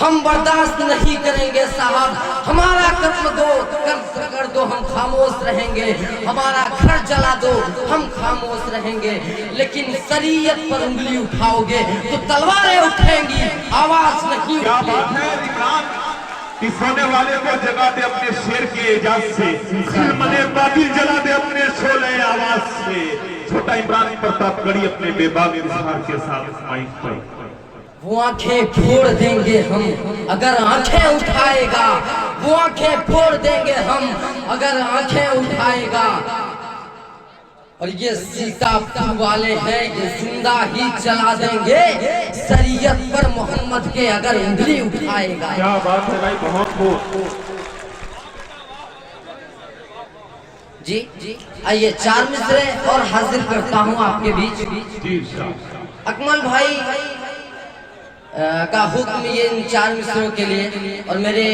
ہم برداشت نہیں کریں گے صاحب، ہمارا قتل دو کر دو ہم خاموش رہیں گے، ہمارا گھر جلا دو ہم خاموش رہیں گے، لیکن شریعت پر انگلی اٹھاؤ گے تو تلواریں اٹھیں گی، آواز نہیں کیا اٹھے بات ہے عمران کہ سونے والے کو جگا دے اپنے شیر کے اعجاز سے، خرمن باطل جلا دے اپنے شعلے آواز سے۔ چھوٹا عمران پرتاپ گڑھی اپنے بے باک اظہار کے ساتھ مائک پر وہ آنکھیں پھوڑ دیں گے ہم اگر آنکھیں اٹھائے گا، وہ آنکھیں پھوڑ دیں گے ہم اگر آنکھیں اٹھائے گا، اور یہ سیتا پور والے ہیں یہ زندہ ہی چلا دیں گے شریعت پر محمد کے اگر انگلی اٹھائے گا۔ کیا بات ہے بھائی، بہت خوب۔ جی آئیے 4 مصرے اور حاضر کرتا ہوں آپ کے بیچ۔ جی اکمل بھائی کا حکم یہ ان 4 مصروں کے لیے، اور میرے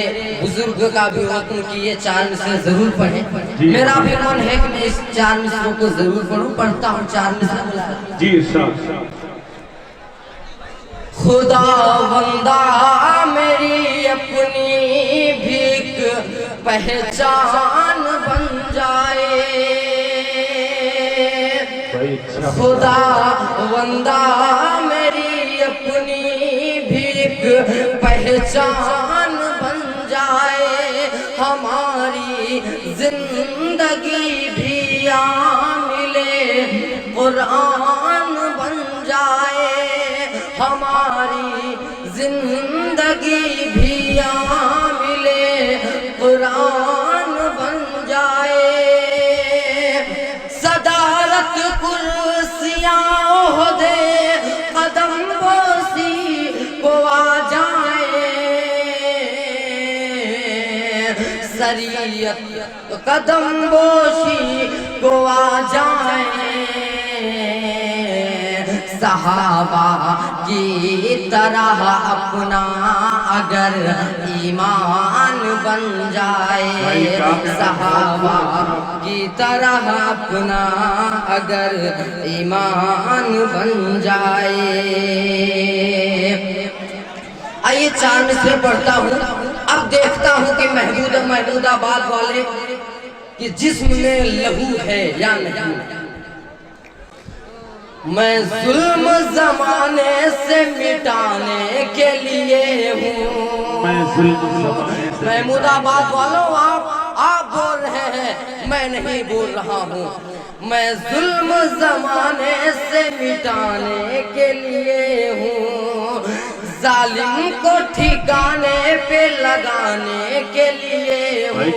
بزرگ کا بھی حکم کہ یہ 4 مصرے ضرور پڑھیں، میرا بھی من ہے کہ میں اس 4 مصروں کو ضرور پڑھوں، پڑھتا ہوں 4 مصرے بلا جی ارشاد۔ خدا بندہ میری اپنی بھیک پہچان بن جائے، خدا بندہ میری اپنی بھیک پہچان بن جائے، ہماری زندگی بھی عاملِ قرآن بن جائے، ہماری زندگی بھی عاملِ قرآن بن جائے، صدارت کرسیاں عہدے قدم بوسی کو آ جائے، شریعت قدم بوسی کو آ جائے، صحابہ کی طرح اپنا اگر ایمان بن جائے، صحابہ کی طرح اپنا اگر ایمان بن جائے۔ آئیے 4 مصرے پڑھتا ہوں، اب دیکھتا ہوں کہ محمود آباد والے کہ جسم میں لہو ہے یا نہیں۔ میں ظلم زمانے سے مٹانے کے لیے ہوں، محمود آباد والوں آپ بول رہے ہیں، میں نہیں بول رہا ہوں، میں ظلم زمانے سے مٹانے کے لیے ہوں، ظالم کو ٹھکانے پہ لگانے کے لیے ہوں،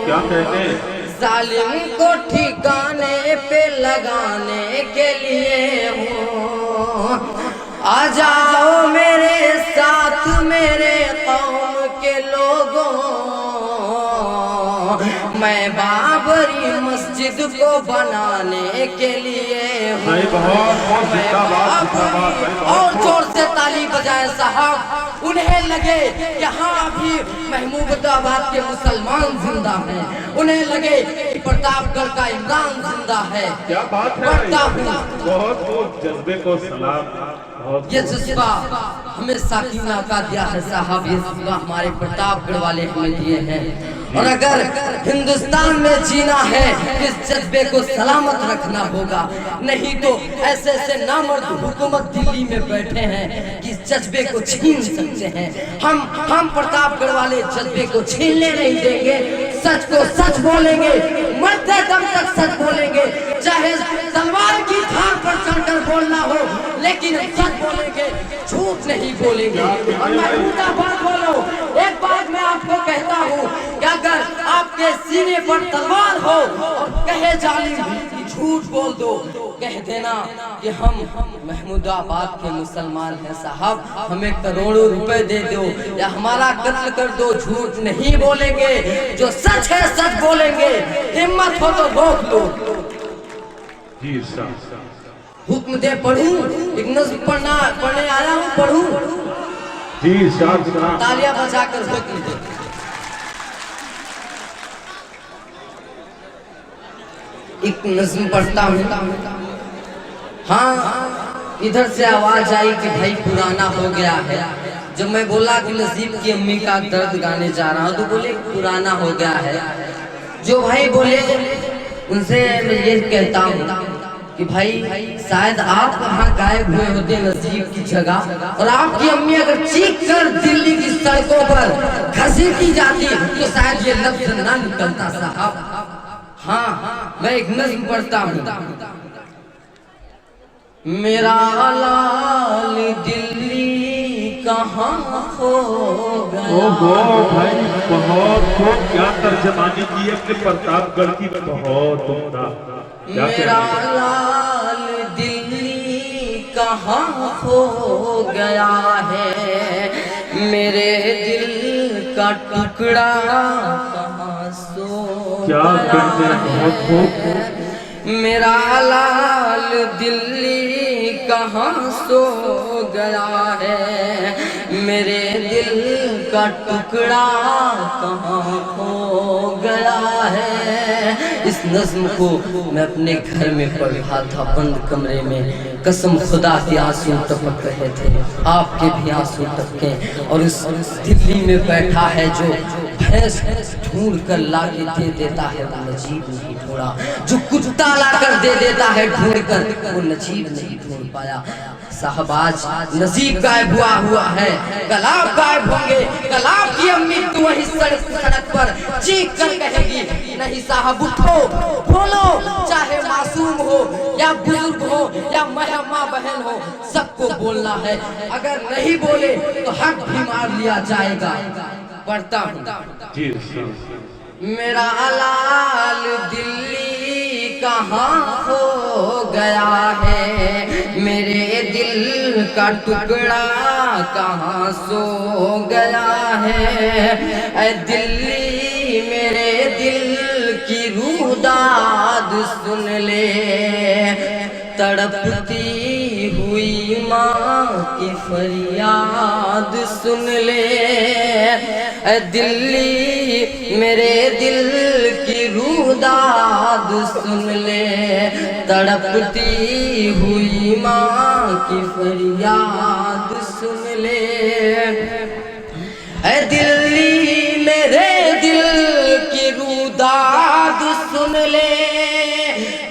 ظالم کو ٹھکانے پہ لگانے کے لیے ہوں، آ جاؤ میرے ساتھ میرے قوم کے لوگوں، میں بابری مسجد کو بنانے کے لیے ہوں، اور زور سے تالی بجائے صاحب، انہیں لگے کہ ہاں بھی محمود آباد کے مسلمان زندہ ہیں، انہیں لگے کہ پرتاپ گڑھ کا عمران زندہ ہے۔ کیا بات ہے، بہت بہت جذبے کو سلام۔ یہ جذبہ ہمیں ساکینہ کا دیا ہے صاحب، یہ جذبہ ہمارے پرتاپ گڑھ والے ہمیں دیے ہیں، اور اگر ہندوستان میں جینا ہے اس جذبے کو سلامت رکھنا ہوگا، نہیں تو ایسے ایسے نامرد حکومت دلی میں بیٹھے ہیں کہ اس جذبے کو چھین سکتے ہیں۔ ہم پرتاپ گڑھ والے جذبے کو چھیننے نہیں دیں گے، سچ کو سچ بولیں گے، مرتے دم تک سچ بولیں گے، چاہے تلوار کی دھار پر چڑھ کر بولنا ہو، لیکن سچ بولیں گے، جھوٹ نہیں بولیں گے۔ اور محمود آباد والوں، ایک بات میں آپ کو کہتا ہوں کہ اگر آپ کے سینے پر تلوار ہو اور کہے ظالم جھوٹ بول دو، کہہ دینا کہ ہم محمود آباد کے مسلمان ہیں صاحب، ہمیں کروڑوں روپے دے دو یا ہمارا قتل کر دو، جھوٹ نہیں بولیں گے، جو سچ ہے سچ بولیں گے، ہمت ہو تو روک لو۔ جی حکم دے پڑھوں، ایک نظم پڑھنے آیا ہوں، پڑھوں جی تالیاں بجا کر حکم دے۔ ایک نظم پڑھتا ہوں، ہاں ادھر سے آواز آئی کہ بھائی پرانا ہو گیا ہے، جب میں بولا کہ نصیب کی امی کا درد گانے جا رہا ہوں تو بولے پرانا ہو گیا ہے. جو بھائی بولے ان سے میں یہ کہتا ہوں کہ بھائی شاید آپ وہاں غائب ہوئے ہوتے نصیب کی جگہ اور آپ کی امی اگر چیخ کر دلی کی سڑکوں پر گھسیٹی جاتی تو شاید یہ لفظ نہ نکلتا صاحب. ہاں میں ایک نظم پڑھتا ہوں. میرا لال دلی کہاں ہو گیا. بھائی بہت خوب کیا ترجمانی کی اپنے پرتاپ گڑھ کی بہت عمدہ. میرا لال دلی کہاں ہو گیا ہے میرے دل کا ٹکڑا کہاں سو گیا ہے. میرا لال دلی کہاں سو گیا ہے میرے دل کا ٹکڑا کہاں کھو گیا ہے. اس نظم کو میں اپنے گھر میں پڑھا تھا بند کمرے میں. قسم خدا کے آنسو ٹپک رہے تھے, آپ کے بھی آنسو ٹپکے. اور اس دلی میں بیٹھا ہے جو بھینس ڈھونڈ کر لا کے دے دیتا ہے وہ نجیب نہیں ڈھونڈا. جو کتا لا کر دے دیتا ہے ڈھونڈ کر وہ نجیب نہیں ڈھونڈ پایا. صاحب آج نصیب غائب ہوا ہے, کل آپ غائب ہوں گے. کل آپ کی امی تو وہی سڑک پر چیخ کر کہے گی نہیں صاحب اٹھو بولو, چاہے معصوم ہو یا بزرگ ہو یا ماں بہن ہو سب کو بولنا ہے. اگر نہیں بولے تو حق بھی مار لیا جائے گا. پڑھتا ہوں. میرا لال دلی کہاں ہو گیا ہے میرے دل کا ٹکڑا کہاں سو گیا ہے. اے دلی میرے دل کی روح داد سن لے, تڑپتی ہوئی ماں کی فریاد سن لے. اے دلی میرے دل کی روح داد سن لے, تڑپتی ہوئی ماں کی فریاد سن لے. اے دلی میرے دل کی روح داد سن لے.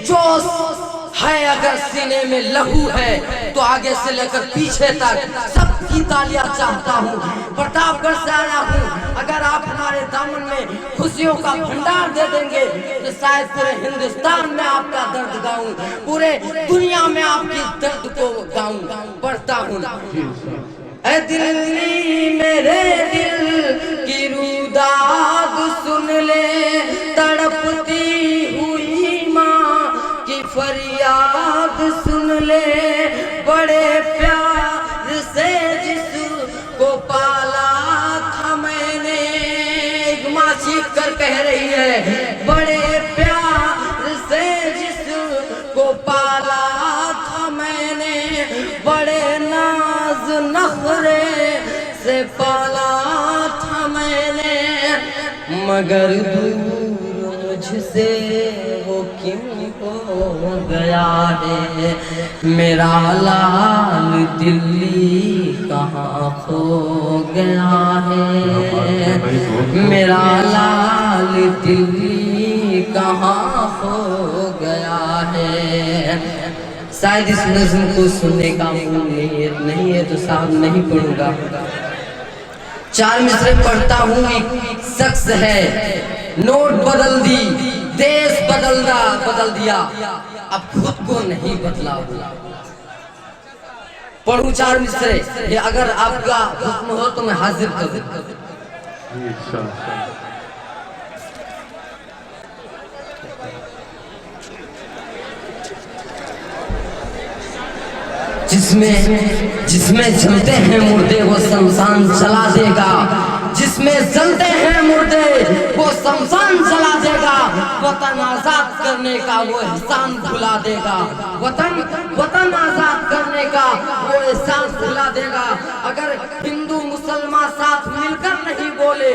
جو ہے اگر سینے میں لہو ہے تو آگے سے لے کر پیچھے تک سب کی تالیاں چاہتا ہوں. پرتاپ گڑھ سے آیا ہوں. اگر آپ ہمارے دامن میں خوشیوں کا بھنڈار دے دیں گے تو شاید پورے ہندوستان میں آپ کا درد گاؤں, پورے دنیا میں آپ کی درد کو گاؤں. پڑھتا ہوں. اے دلی میرے دل کی روح داد سن لے, تڑپتی ہوئی ماں کی فریاد سن لے. بڑے پیار سے جس کو پالا تھا میں نے, ایک ماں چیخ کر کہہ رہی ہے بڑے پیار سے جس کو پالا تھا میں نے, بڑے ناز نخرے سے پالا تھا میں نے, مگر دور مجھ سے وہ کیوں ہو گیا ہے میرا لال دلی کہاں کھو گیا ہے میرا لال دلی کہاں کھو گیا ہے. شاید اس نظم کو سننے کا نیت نہیں ہے تو صاحب نہیں پڑھوں گا. 4 مصرے پڑھتا ہوں. ایک شخص ہے نوٹ بدل دی, دیش بدل دیا, اب خود کو نہیں بدلا. پڑھوں 4 مصرے, یہ اگر آپ کا حکم ہو تو میں حاضر کر دوں. جس میں جلتے ہیں مردے وہ شمشان جلا دے گا, جس میں جلتے ہیں مردے وہ شمشان جلا دے گا. وطن آزاد کرنے کا وہ احسان بھلا دے گا, وطن آزاد کرنے کا وہ احسان بھلا دے گا. اگر ہندو مسلمان ساتھ مل کر نہیں بولے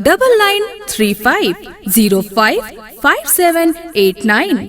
9935055789।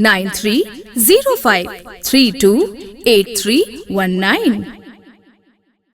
9305328319।